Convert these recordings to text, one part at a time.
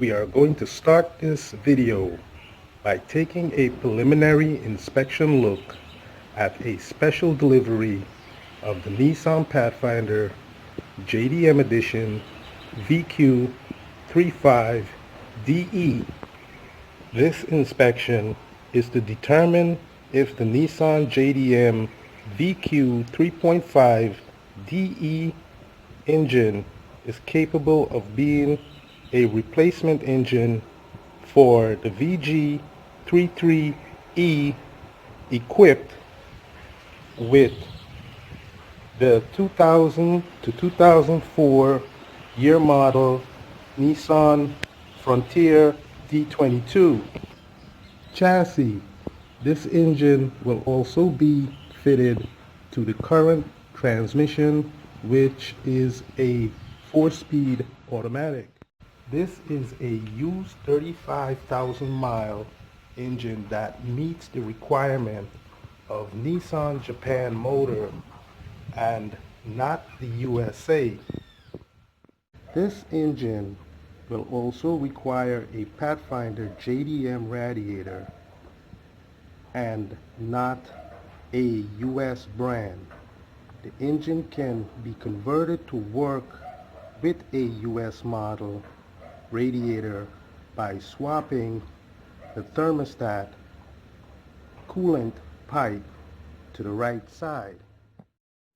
We are going to start this video by taking a preliminary inspection look at a special delivery of the Nissan Pathfinder JDM Edition VQ35DE. This inspection is to determine if the Nissan JDM VQ3.5DE engine is capable of being a replacement engine for the VG33E equipped with the 2000 to 2004 year model Nissan Frontier D22 chassis. This engine will also be fitted to the current transmission, which is a 4-speed automatic. This is a used 35,000 mile engine that meets the requirement of Nissan Japan motor and not the USA. This engine will also require a Pathfinder JDM radiator and not a US brand. The engine can be converted to work with a US model radiator by swapping the thermostat coolant pipe to the right side.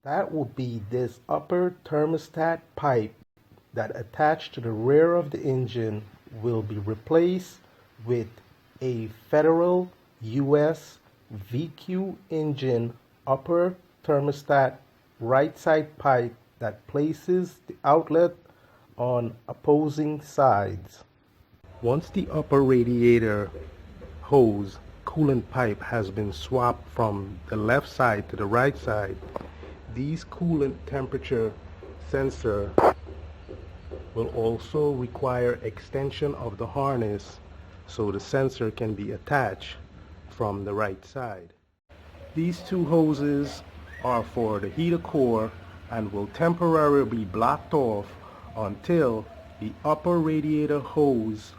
That would be this upper thermostat pipe that attached to the rear of the engine will be replaced with a federal US VQ engine upper thermostat right side pipe that places the outlet on opposing sides. Once the upper radiator hose coolant pipe has been swapped from the left side to the right side, these coolant temperature sensor will also require extension of the harness so the sensor can be attached from the right side. These two hoses are for the heater core and will temporarily be blocked off until the upper radiator hose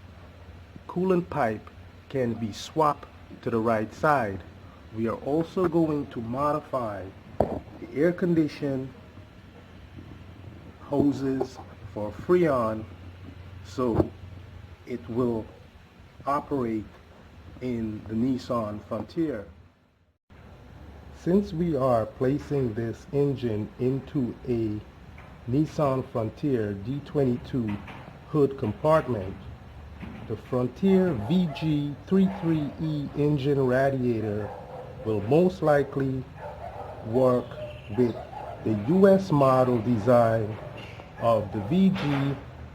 coolant pipe can be swapped to the right side. We are also going to modify the air condition hoses for Freon so it will operate in the Nissan Frontier. Since we are placing this engine into a Nissan Frontier D22 hood compartment, the Frontier VG33E engine radiator will most likely work with the US model design of the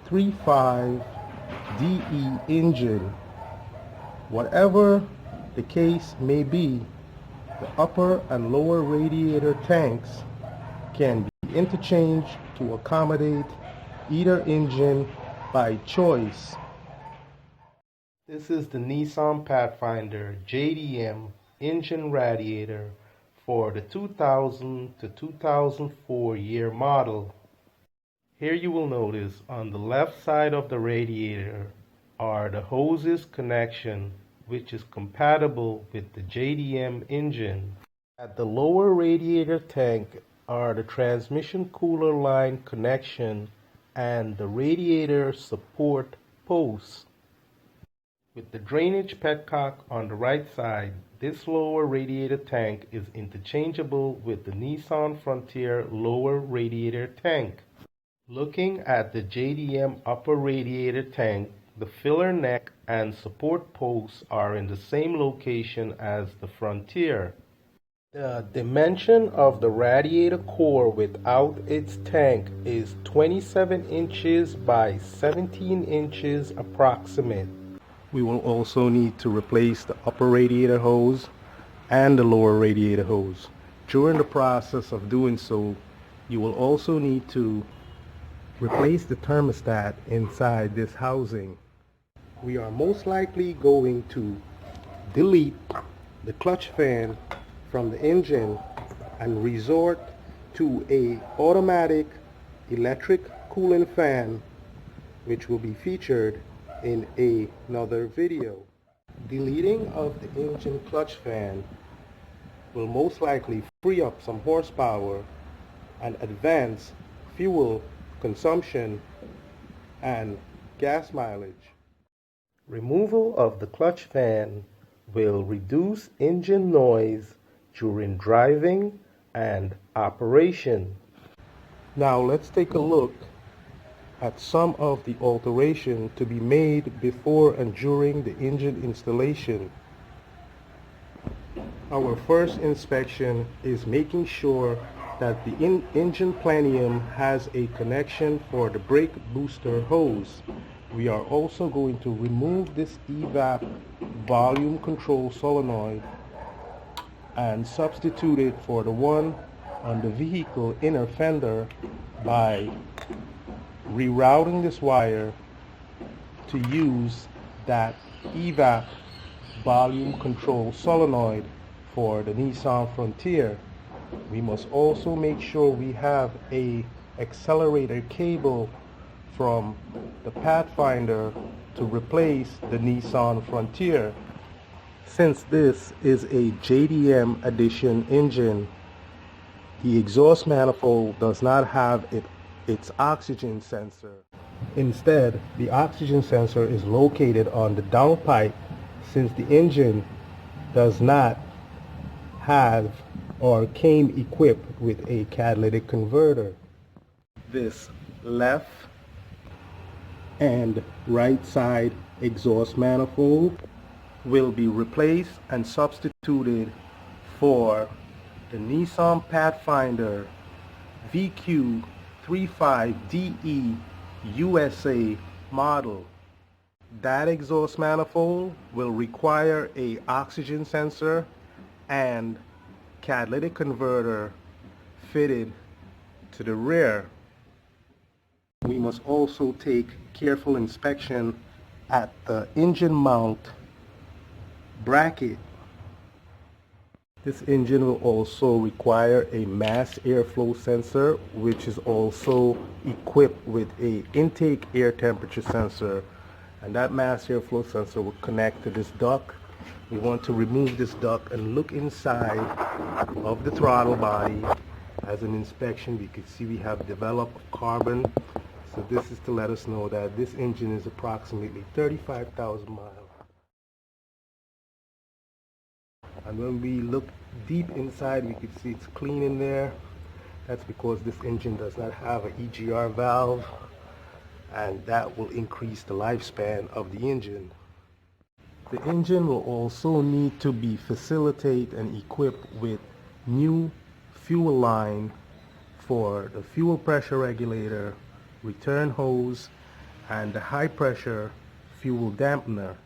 VG35DE engine. Whatever the case may be, the upper and lower radiator tanks can be interchanged to accommodate either engine by choice. This is the Nissan Pathfinder JDM engine radiator for the 2000 to 2004 year model. Here you will notice on the left side of the radiator are the hoses connection, which is compatible with the JDM engine. At the lower radiator tank are the transmission cooler line connection and the radiator support posts. With the drainage petcock on the right side, this lower radiator tank is interchangeable with the Nissan Frontier lower radiator tank. Looking at the JDM upper radiator tank, the filler neck and support posts are in the same location as the Frontier. The dimension of the radiator core without its tank is 27 inches by 17 inches approximate. We will also need to replace the upper radiator hose and the lower radiator hose. During the process of doing so, you will also need to replace the thermostat inside this housing. We are most likely going to delete the clutch fan from the engine and resort to a automatic electric cooling fan, which will be featured in another video. Deleting of the engine clutch fan will most likely free up some horsepower and advance fuel consumption and gas mileage. Removal of the clutch fan will reduce engine noise during driving and operation. Now let's take a look at some of the alterations to be made before and during the engine installation. Our first inspection is making sure that the engine plenum has a connection for the brake booster hose. We are also going to remove this evap volume control solenoid and substitute it for the one on the vehicle inner fender by rerouting this wire to use that evap volume control solenoid for the Nissan Frontier. We must also make sure we have a accelerator cable from the Pathfinder to replace the Nissan Frontier. Since this is a JDM edition engine, the exhaust manifold does not have its oxygen sensor. Instead, the oxygen sensor is located on the downpipe since the engine does not have or came equipped with a catalytic converter. This left and right side exhaust manifold will be replaced and substituted for the Nissan Pathfinder VQ35DE USA model. That exhaust manifold will require a oxygen sensor and catalytic converter fitted to the rear. We must also take careful inspection at the engine mount bracket. This engine will also require a mass airflow sensor, which is also equipped with a intake air temperature sensor, and that mass airflow sensor will connect to this duct. We want to remove this duct and look inside of the throttle body. As an inspection, we can see we have developed carbon, so this is to let us know that this engine is approximately 35,000 miles. And when we look deep inside, we can see it's clean in there. That's because this engine does not have an EGR valve, and that will increase the lifespan of the engine. The engine will also need to be facilitated and equipped with new fuel line for the fuel pressure regulator, return hose, and the high pressure fuel dampener.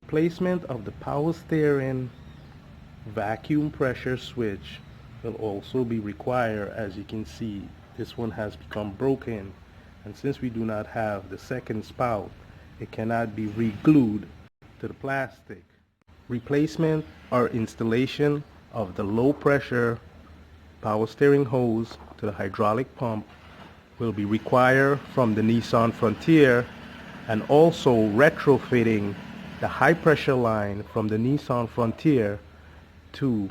Placement of the power steering vacuum pressure switch will also be required. As you can see, this one has become broken, and since we do not have the second spout, it cannot be re-glued to the plastic. Replacement or installation of the low pressure power steering hose to the hydraulic pump will be required from the Nissan Frontier, and also retrofitting the high pressure line from the Nissan Frontier to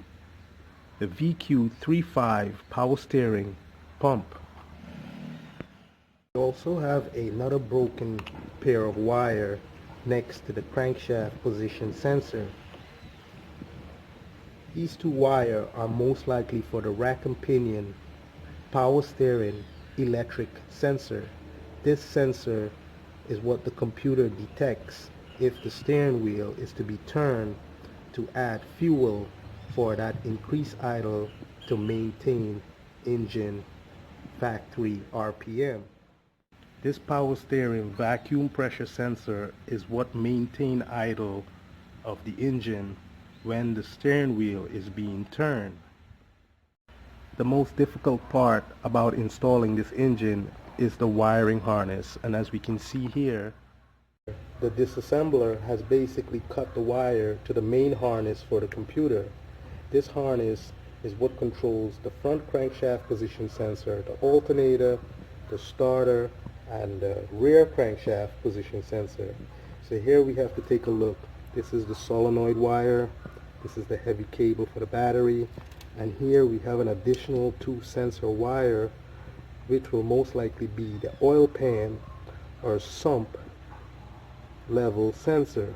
the VQ35 power steering pump. We also have another broken pair of wire next to the crankshaft position sensor. These two wires are most likely for the rack and pinion power steering electric sensor. This sensor is what the computer detects if the steering wheel is to be turned to add fuel for that increased idle to maintain engine factory RPM. This power steering vacuum pressure sensor is what maintains idle of the engine when the steering wheel is being turned. The most difficult part about installing this engine is the wiring harness, and as we can see here, the disassembler has basically cut the wire to the main harness for the computer. This harness is what controls the front crankshaft position sensor, the alternator, the starter, and the rear crankshaft position sensor. So here we have to take a look. This is the solenoid wire, this is the heavy cable for the battery, and here we have an additional 2 sensor wire, which will most likely be the oil pan or sump level sensor.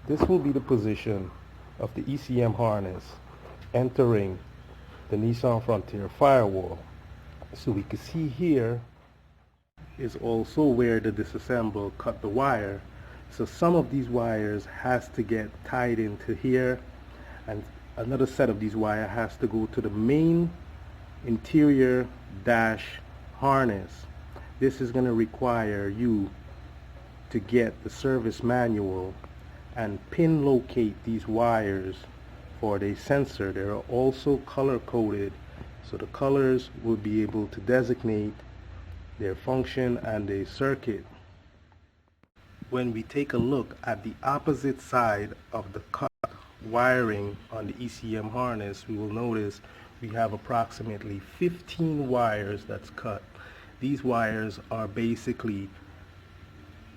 This will be the position of the ECM harness entering the Nissan Frontier firewall. So we can see here is also where the disassemble cut the wire. So some of these wires has to get tied into here, and another set of these wires has to go to the main interior dash harness. This is going to require you to get the service manual and pin locate these wires for the sensor. They are also color coded, so the colors will be able to designate their function and the circuit. When we take a look at the opposite side of the cut wiring on the ECM harness, we will notice we have approximately 15 wires that's cut. These wires are basically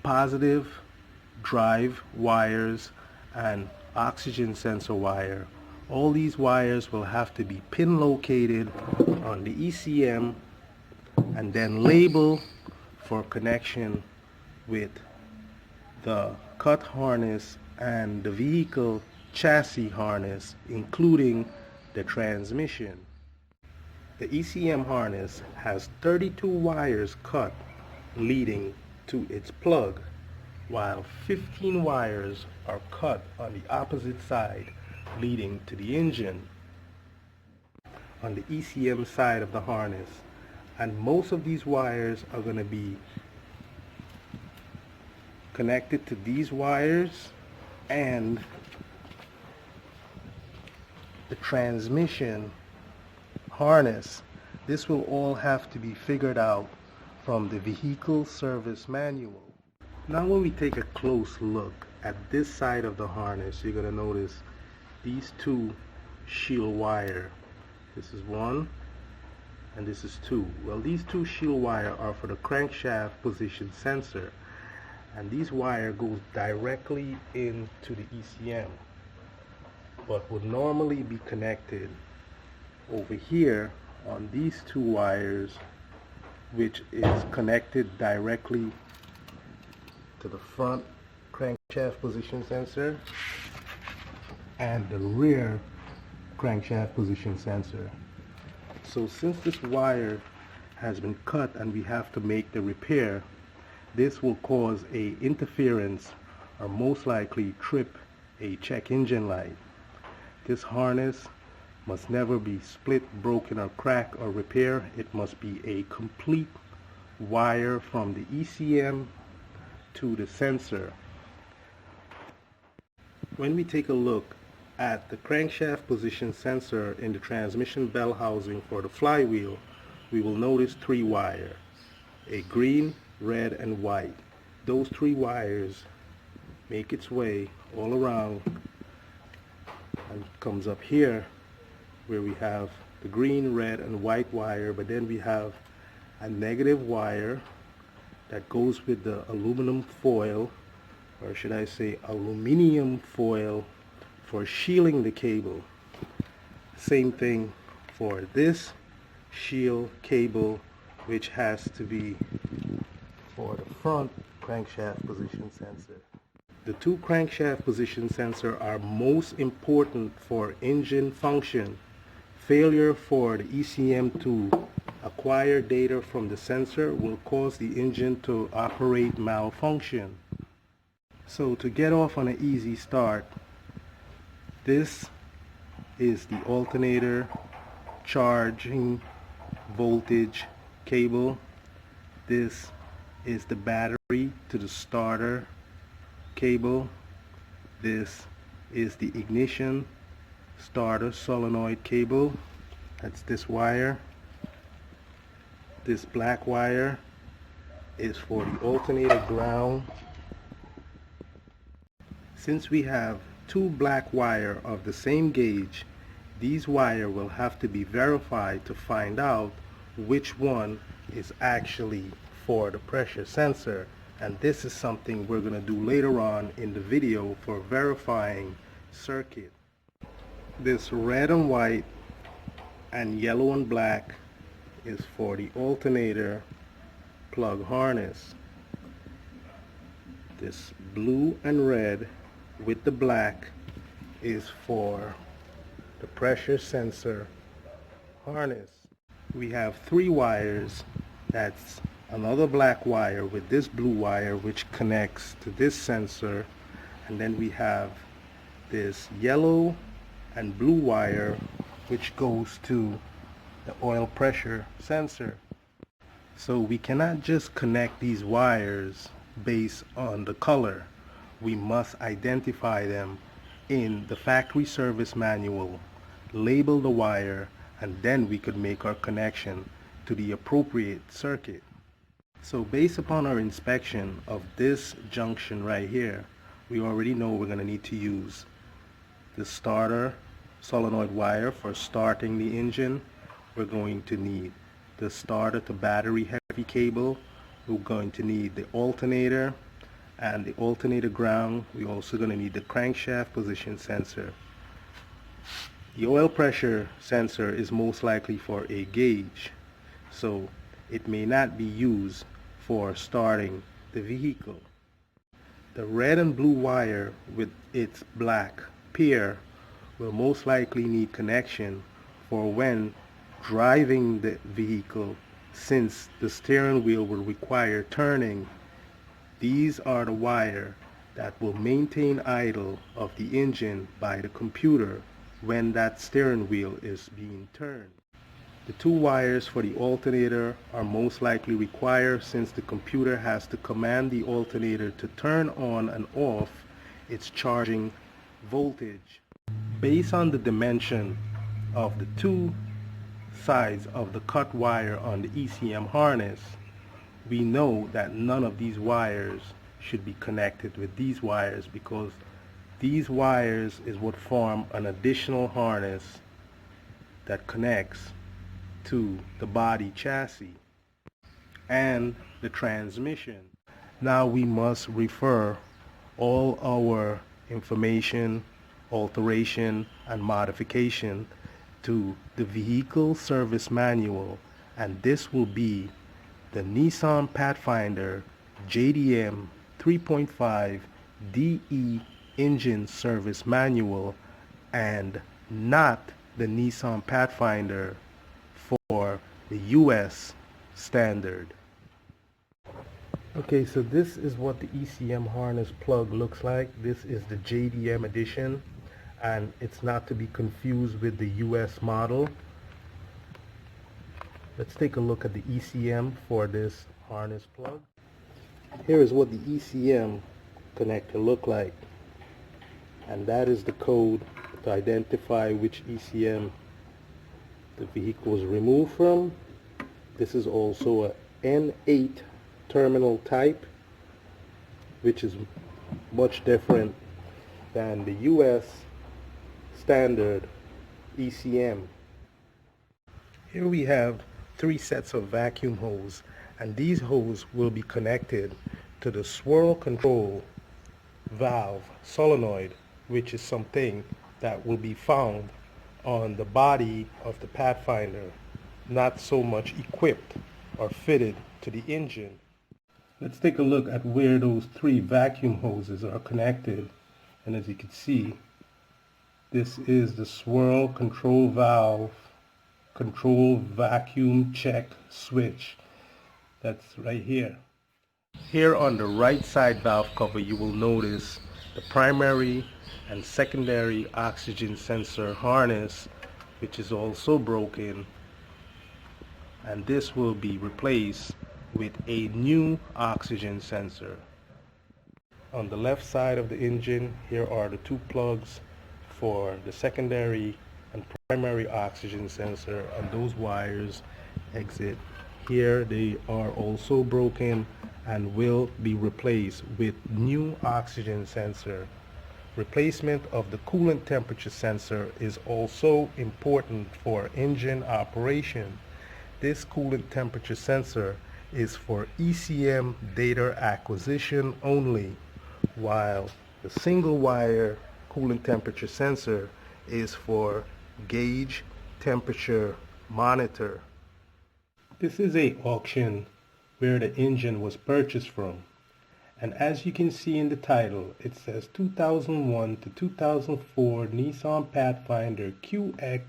positive drive wires and oxygen sensor wire. All these wires will have to be pin located on the ECM and then labeled for connection with the cut harness and the vehicle chassis harness, including the transmission. The ECM harness has 32 wires cut leading to its plug, while 15 wires are cut on the opposite side leading to the engine on the ECM side of the harness. And most of these wires are going to be connected to these wires and the transmission harness. This will all have to be figured out from the vehicle service manual. Now when we take a close look at this side of the harness, you're going to notice these 2 shield wire. This is 1 and this is 2. Well, these 2 shield wire are for the crankshaft position sensor, and these wire goes directly into the ECM, but would normally be connected over here on these 2 wires, which is connected directly to the front crankshaft position sensor and the rear crankshaft position sensor. So since this wire has been cut and we have to make the repair, this will cause a interference or most likely trip a check engine light. This harness must never be split, broken, or cracked or repaired. It must be a complete wire from the ECM to the sensor. When we take a look at the crankshaft position sensor in the transmission bell housing for the flywheel, we will notice 3 wires, a green, red, and white. Those 3 wires make its way all around and comes up here where we have the green, red, and white wire, but then we have a negative wire that goes with the aluminum foil, or should I say aluminium foil, for shielding the cable. Same thing for this shield cable, which has to be for the front crankshaft position sensor. The 2 crankshaft position sensors are most important for engine function. Failure for the ECM to acquire data from the sensor will cause the engine to operate malfunction. So to get off on an easy start, this is the alternator charging voltage cable. This is the battery to the starter cable. This is the ignition starter solenoid cable. That's this wire. This black wire is for the alternator ground. Since we have 2 black wire of the same gauge, these wire will have to be verified to find out which one is actually for the pressure sensor, and this is something we're going to do later on in the video for verifying circuit. This red and white and yellow and black is for the alternator plug harness. This blue and red with the black is for the pressure sensor harness. We have 3 wires. That's another black wire with this blue wire which connects to this sensor, and then we have this yellow and blue wire which goes to the oil pressure sensor. So we cannot just connect these wires based on the color. We must identify them in the factory service manual, label the wire, and then we could make our connection to the appropriate circuit. So based upon our inspection of this junction right here, we already know we're going to need to use the starter solenoid wire for starting the engine. We're going to need the starter to battery heavy cable. We're going to need the alternator and the alternator ground. We're also going to need the crankshaft position sensor. The oil pressure sensor is most likely for a gauge, so it may not be used for starting the vehicle. The red and blue wire with its black pair will most likely need connection for when driving the vehicle, since the steering wheel will require turning. These are the wire that will maintain idle of the engine by the computer when that steering wheel is being turned. The 2 wires for the alternator are most likely required, since the computer has to command the alternator to turn on and off its charging voltage. Based on the dimension of the 2 sides of the cut wire on the ECM harness, we know that none of these wires should be connected with these wires, because these wires is what form an additional harness that connects to the body chassis and the transmission. Now we must refer all our information, alteration, and modification to the vehicle service manual, and this will be the Nissan Pathfinder JDM 3.5 DE engine service manual, and not the Nissan Pathfinder for the US standard. Okay, so this is what the ECM harness plug looks like. This is the JDM edition, and it's not to be confused with the US model. Let's take a look at the ECM for this harness plug. Here is what the ECM connector look like, and that is the code to identify which ECM the vehicle was removed from. This is also a N8 terminal type, which is much different than the US standard ECM. Here we have 3 sets of vacuum hose, and these hoses will be connected to the swirl control valve solenoid, which is something that will be found on the body of the Pathfinder, not so much equipped or fitted to the engine. Let's take a look at where those 3 vacuum hoses are connected, and as you can see, this is the swirl control valve control vacuum check switch. That's right here. Here on the right side valve cover, you will notice the primary and secondary oxygen sensor harness, which is also broken, and this will be replaced with a new oxygen sensor. On the left side of the engine, here are the 2 plugs for the secondary and primary oxygen sensor, and those wires exit here. They are also broken and will be replaced with new oxygen sensor. Replacement of the coolant temperature sensor is also important for engine operation. this coolant temperature sensor is for ECM data acquisition only, while the single wire coolant temperature sensor is for gauge temperature monitor. This is a auction where the engine was purchased from, and as you can see in the title, it says 2001 to 2004 Nissan Pathfinder QX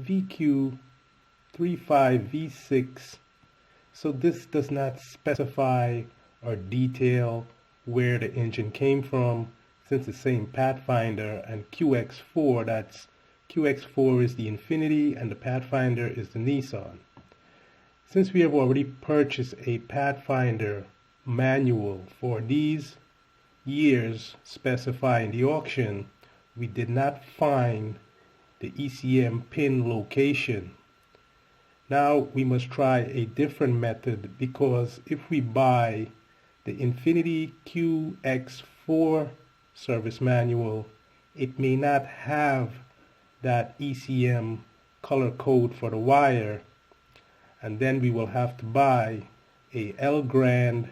VQ35V6. So this does not specify or detail where the engine came from, since it's saying Pathfinder and QX4. That's QX4 is the Infinti and the Pathfinder is the Nissan. Since we have already purchased a Pathfinder manual for these years specified in the auction, we did not find the ECM pin location. Now we must try a different method, because if we buy the Infinti QX4 service manual, it may not have that ECM color code for the wire, and then we will have to buy a L Grand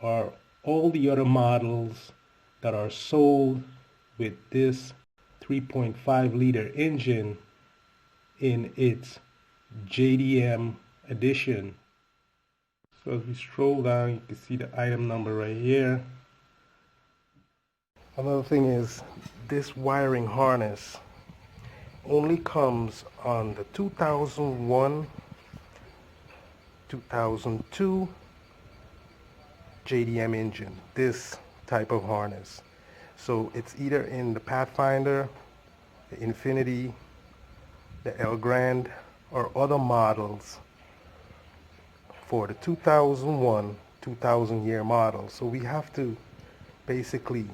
or all the other models that are sold with this 3.5 liter engine in its JDM edition. So as we scroll down, you can see the item number right here. Another thing is, this wiring harness only comes on the 2001, 2002 JDM engine, this type of harness. So it's either in the Pathfinder, the Infinti, the L Grand, or other models for the 2001, 2000 year model. So we have to basically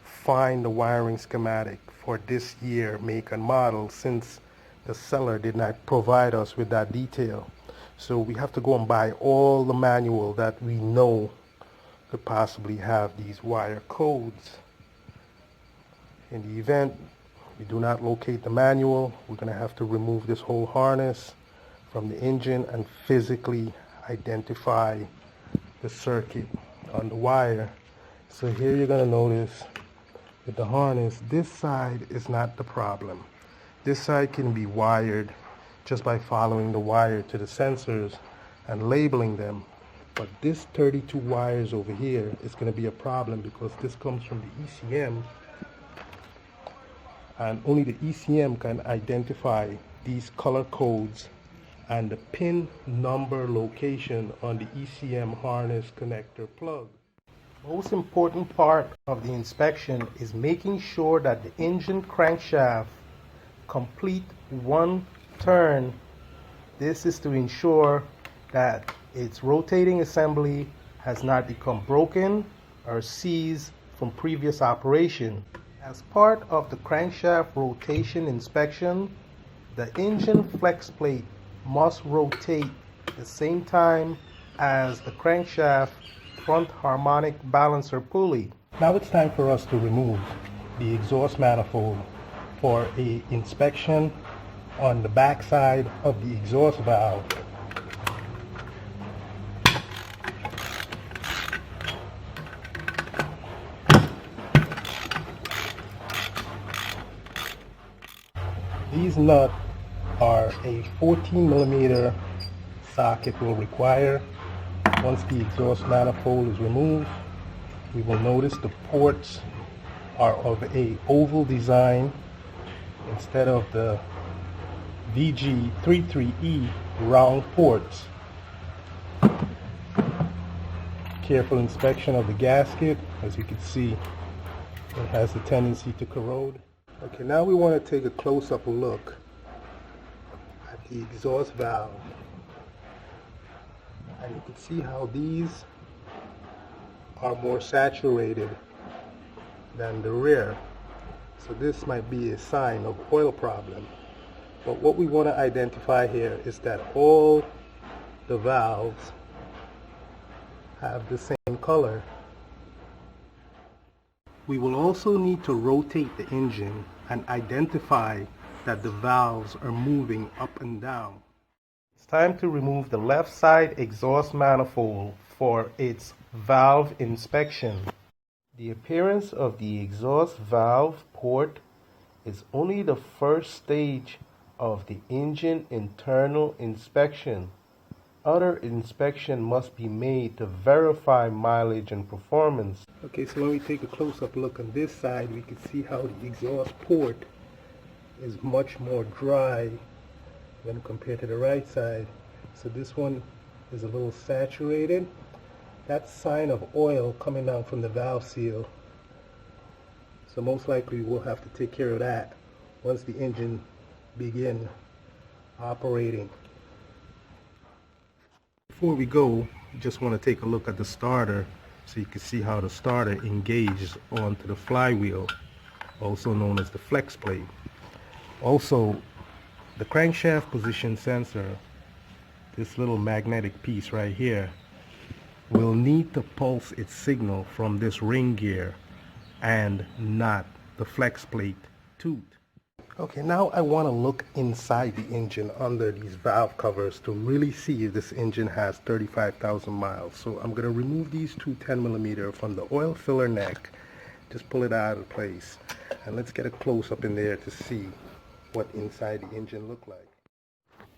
find the wiring schematic for this year make and model, since the seller did not provide us with that detail. So we have to go and buy all the manual that we know could possibly have these wire codes. In the event we do not locate the manual, we're going to have to remove this whole harness from the engine and physically identify the circuit on the wire. So here you're going to notice with the harness, this side is not the problem. This side can be wired just by following the wire to the sensors and labeling them. But this 32 wires over here is going to be a problem, because this comes from the ECM, and only the ECM can identify these color codes and the pin number location on the ECM harness connector plug. Most important part of the inspection is making sure that the engine crankshaft complete one turn. This is to ensure that its rotating assembly has not become broken or seized from previous operation. As part of the crankshaft rotation inspection, the engine flex plate must rotate the same time as the crankshaft front harmonic balancer pulley. Now it's time for us to remove the exhaust manifold for an inspection on the back side of the exhaust valve. These nuts are a 14 millimeter socket will require. Once the exhaust manifold is removed, we will notice the ports are of a oval design instead of the VQ35DE round ports. Careful inspection of the gasket. As you can see, it has a tendency to corrode. Okay, now we want to take a close-up look at the exhaust valve. And you can see how these are more saturated than the rear. So this might be a sign of oil problem. But what we want to identify here is that all the valves have the same color. We will also need to rotate the engine and identify that the valves are moving up and down. It's time to remove the left side exhaust manifold for its valve inspection. The appearance of the exhaust valve port is only the first stage of the engine internal inspection. Other inspection must be made to verify mileage and performance. Okay, so when we take a close-up look on this side, we can see how the exhaust port is much more dry when compared to the right side. So this one is a little saturated. That's a sign of oil coming down from the valve seal. So most likely we'll have to take care of that once the engine begin operating. Before we go, you just want to take a look at the starter so you can see how the starter engages onto the flywheel, also known as the flex plate. Also, the crankshaft position sensor, this little magnetic piece right here, will need to pulse its signal from this ring gear and not the flex plate tooth. Okay, now I want to look inside the engine under these valve covers to really see if this engine has 35,000 miles. So I'm going to remove these two 10mm from the oil filler neck, just pull it out of place, and let's get a close-up in there to see what inside the engine look like.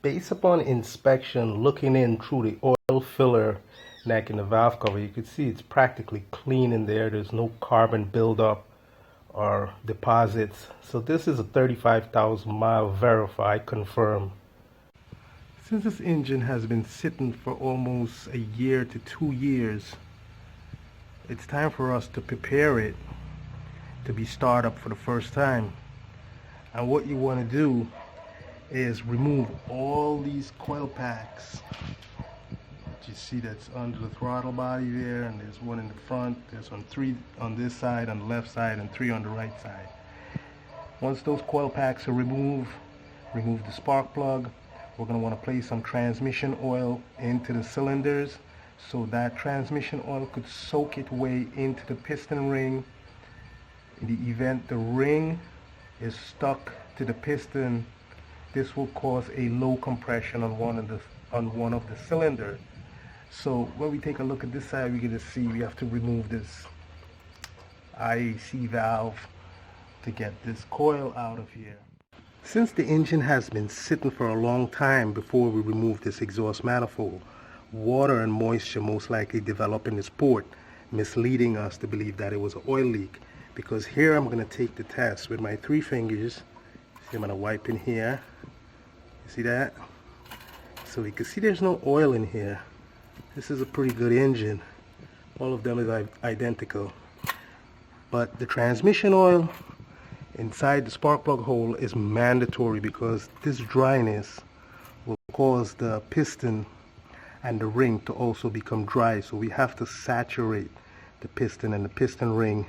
Based upon inspection, looking in through the oil filler neck in the valve cover, you can see it's practically clean in there. There's no carbon buildup or deposits. So this is a 35,000 mile verify confirm. Since this engine has been sitting for almost a year to 2 years, it's time for us to prepare it to be started up for the first time. And what you want to do is remove all these coil packs. You see that's under the throttle body there, and there's one in the front, there's 3 on this side, on the left side, and 3 on the right side. Once those coil packs are removed, remove the spark plug. We're going to want to place some transmission oil into the cylinders so that transmission oil could soak its way into the piston ring. In the event the ring is stuck to the piston, this will cause a low compression on one of the cylinders. So when we take a look at this side, we're going to see we have to remove this IAC valve to get this coil out of here. Since the engine has been sitting for a long time before we remove this exhaust manifold, water and moisture most likely develop in this port, misleading us to believe that it was an oil leak. Because here I'm going to take the test with my 3 fingers. See, I'm going to wipe in here. You see that? So we can see there's no oil in here. This is a pretty good engine. All of them is identical. But the transmission oil inside the spark plug hole is mandatory because this dryness will cause the piston and the ring to also become dry. So we have to saturate the piston and the piston ring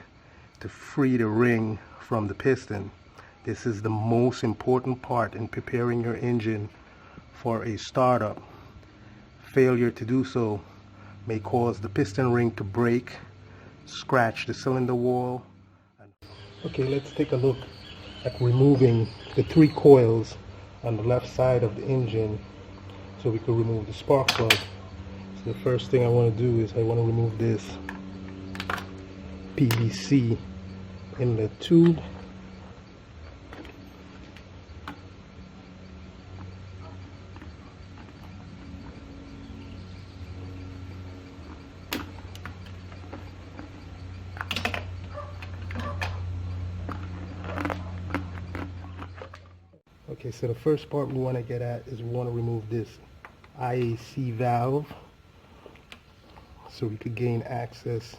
to free the ring from the piston. This is the most important part in preparing your engine for a startup. Failure to do so may cause the piston ring to break, scratch the cylinder wall. Okay, let's take a look at removing the 3 coils on the left side of the engine so we can remove the spark plug. So the first thing I want to do is I want to remove this PVC inlet tube. Okay, so the first part we want to get at is we want to remove this IAC valve so we could gain access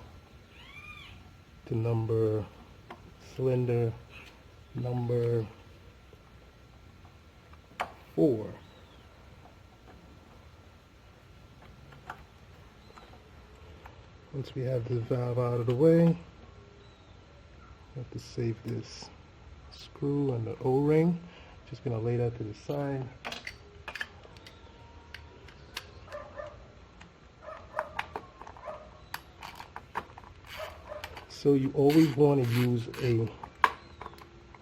to cylinder number 4. Once we have this valve out of the way, we have to save this screw and the O-ring. Just going to lay that to the side. So you always want to use a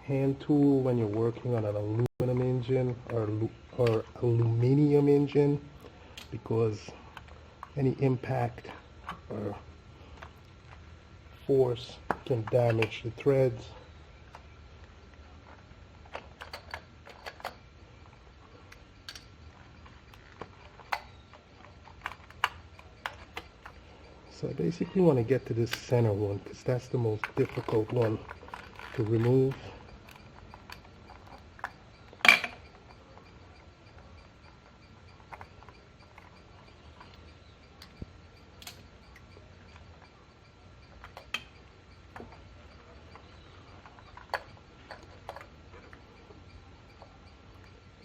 hand tool when you're working on an aluminum engine or or aluminum engine, because any impact or force can damage the threads. So I basically want to get to this center one because that's the most difficult one to remove.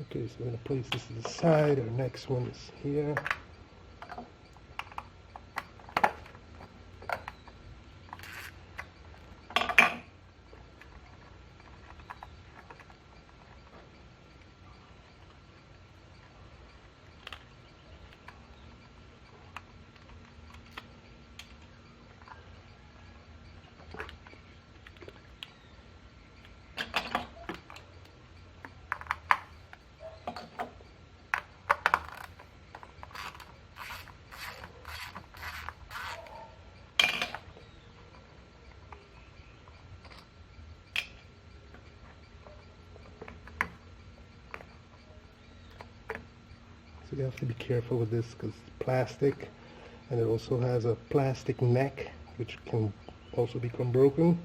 Okay, so we're going to place this to the side. Our next one is here. So you have to be careful with this because it's plastic, and it also has a plastic neck which can also become broken.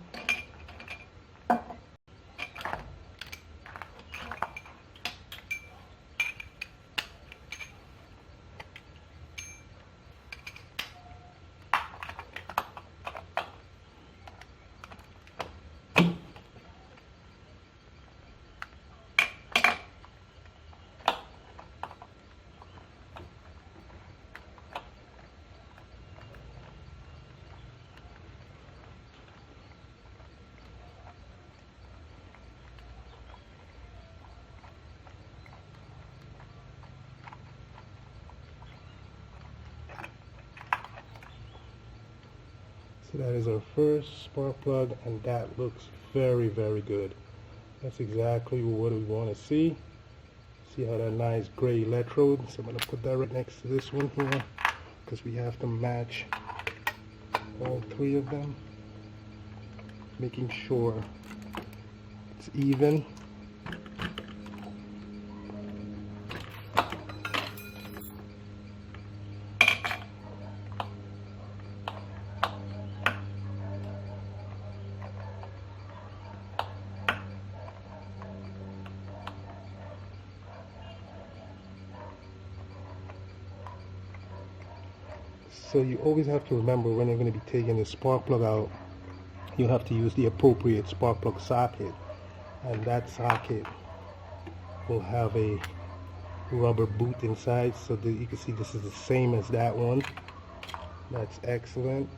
So that is our first spark plug, and that looks very, very good. That's exactly what we want to see. See how that nice gray electrode? So I'm going to put that right next to this one here because we have to match all three of them, making sure it's even. So you always have to remember when you're going to be taking the spark plug out, you have to use the appropriate spark plug socket, and that socket will have a rubber boot inside, so that you can see this is the same as that one. That's excellent.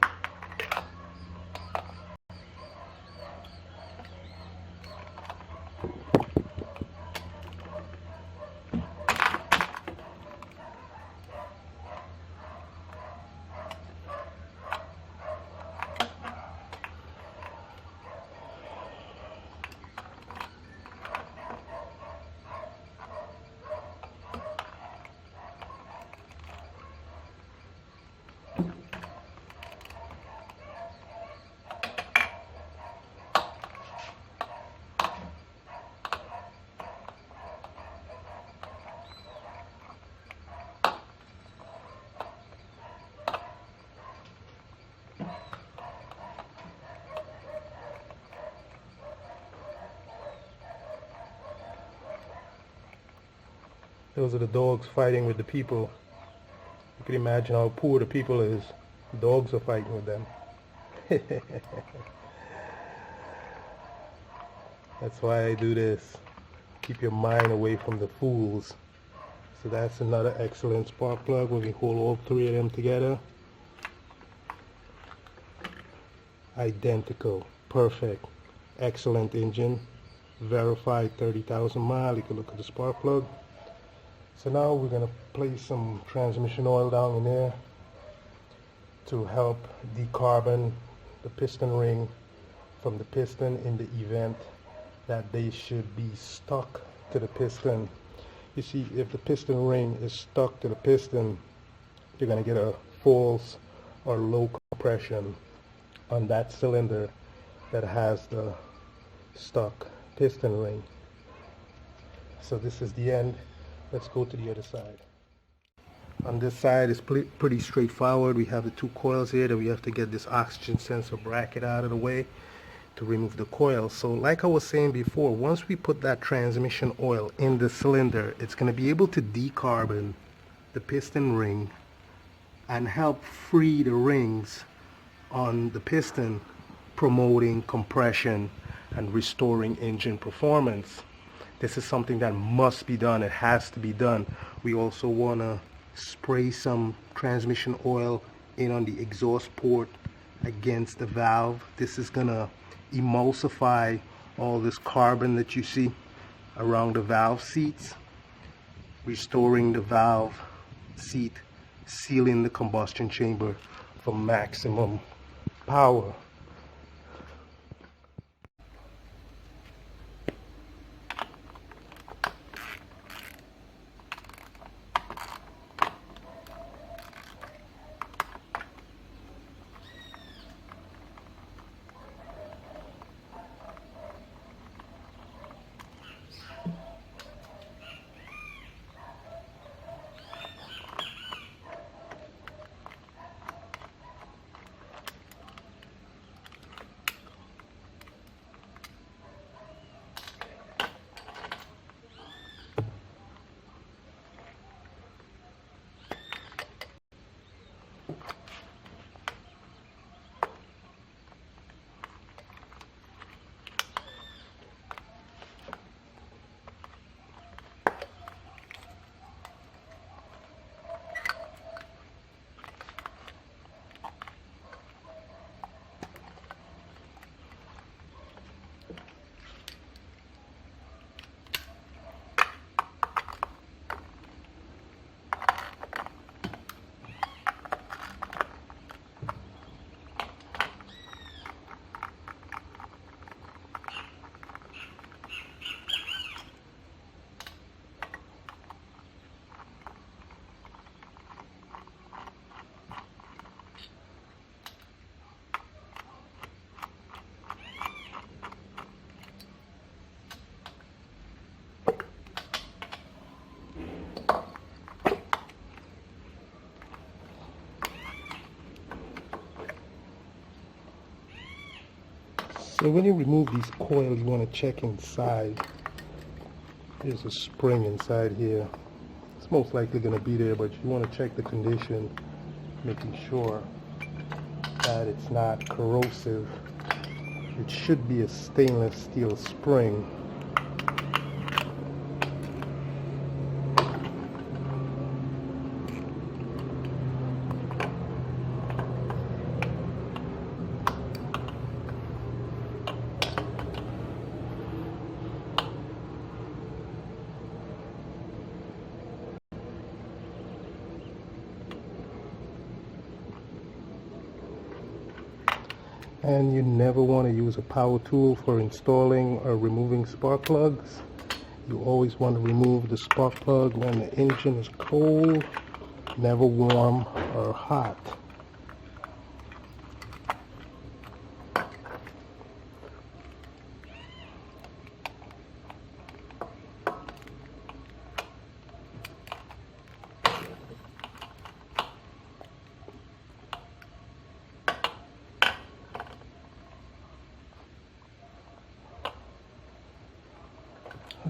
Those are the dogs fighting with the people. You can imagine how poor the people is. Dogs are fighting with them. That's why I do this. Keep your mind away from the fools. So that's another excellent spark plug when we hold all three of them together. Identical, perfect, excellent engine, verified 30,000 miles. You can look at the spark plug. So now we're going to place some transmission oil down in there to help decarbon the piston ring from the piston in the event that they should be stuck to the piston. You see, if the piston ring is stuck to the piston, you're going to get a false or low compression on that cylinder that has the stuck piston ring. So this is the end. Let's go to the other side. On this side is pretty straightforward. We have the two coils here that we have to get this oxygen sensor bracket out of the way to remove the coil. So like I was saying before, once we put that transmission oil in the cylinder, it's going to be able to decarbon the piston ring and help free the rings on the piston, promoting compression and restoring engine performance. This is something that must be done. It has to be done. We also want to spray some transmission oil in on the exhaust port against the valve. This is going to emulsify all this carbon that you see around the valve seats, restoring the valve seat, sealing the combustion chamber for maximum power. So when you remove these coils, you want to check inside. There's a spring inside here. It's most likely going to be there, but you want to check the condition, making sure that it's not corrosive. It should be a stainless steel spring. And you never want to use a power tool for installing or removing spark plugs. You always want to remove the spark plug when the engine is cold, never warm or hot.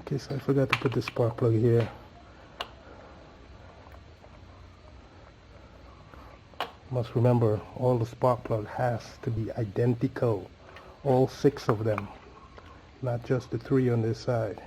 Okay, so I forgot to put the spark plug here. Must remember, all the spark plug has to be identical, all 6 of them, not just the 3 on this side.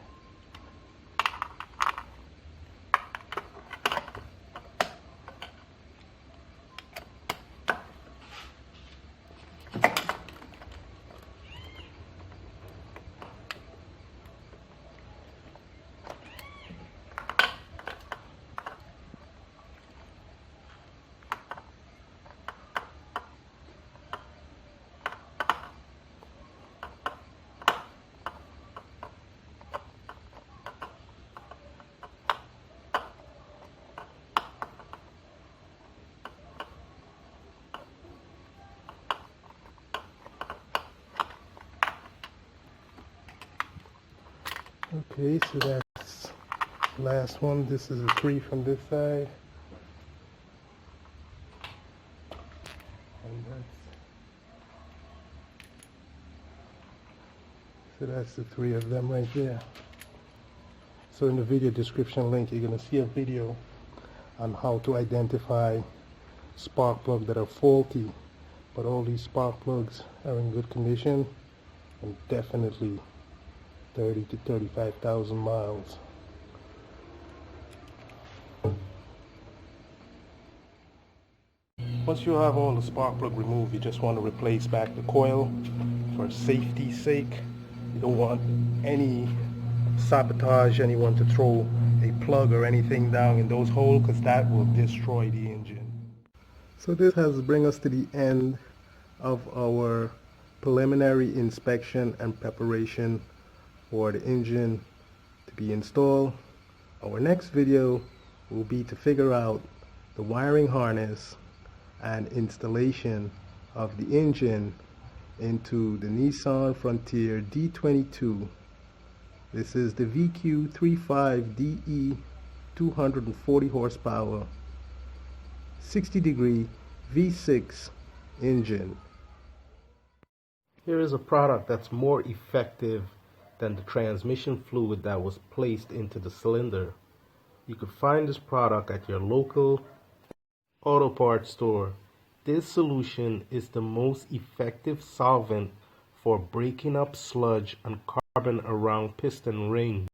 Okay, so that's the last one. This is a 3 from this side. And that's the 3 of them right there. So in the video description link, you're going to see a video on how to identify spark plugs that are faulty, but all these spark plugs are in good condition and definitely 30 to 35,000 miles. Once you have all the spark plug removed, you just want to replace back the coil for safety's sake. You don't want any sabotage, anyone to throw a plug or anything down in those holes, because that will destroy the engine. So this has bring us to the end of our preliminary inspection and preparation for the engine to be installed. Our next video will be to figure out the wiring harness and installation of the engine into the Nissan Frontier D22. This is the VQ35DE 240 horsepower 60-degree V6 engine. Here is a product that's more effective than the transmission fluid that was placed into the cylinder. You could find this product at your local auto parts store. This solution is the most effective solvent for breaking up sludge and carbon around piston rings.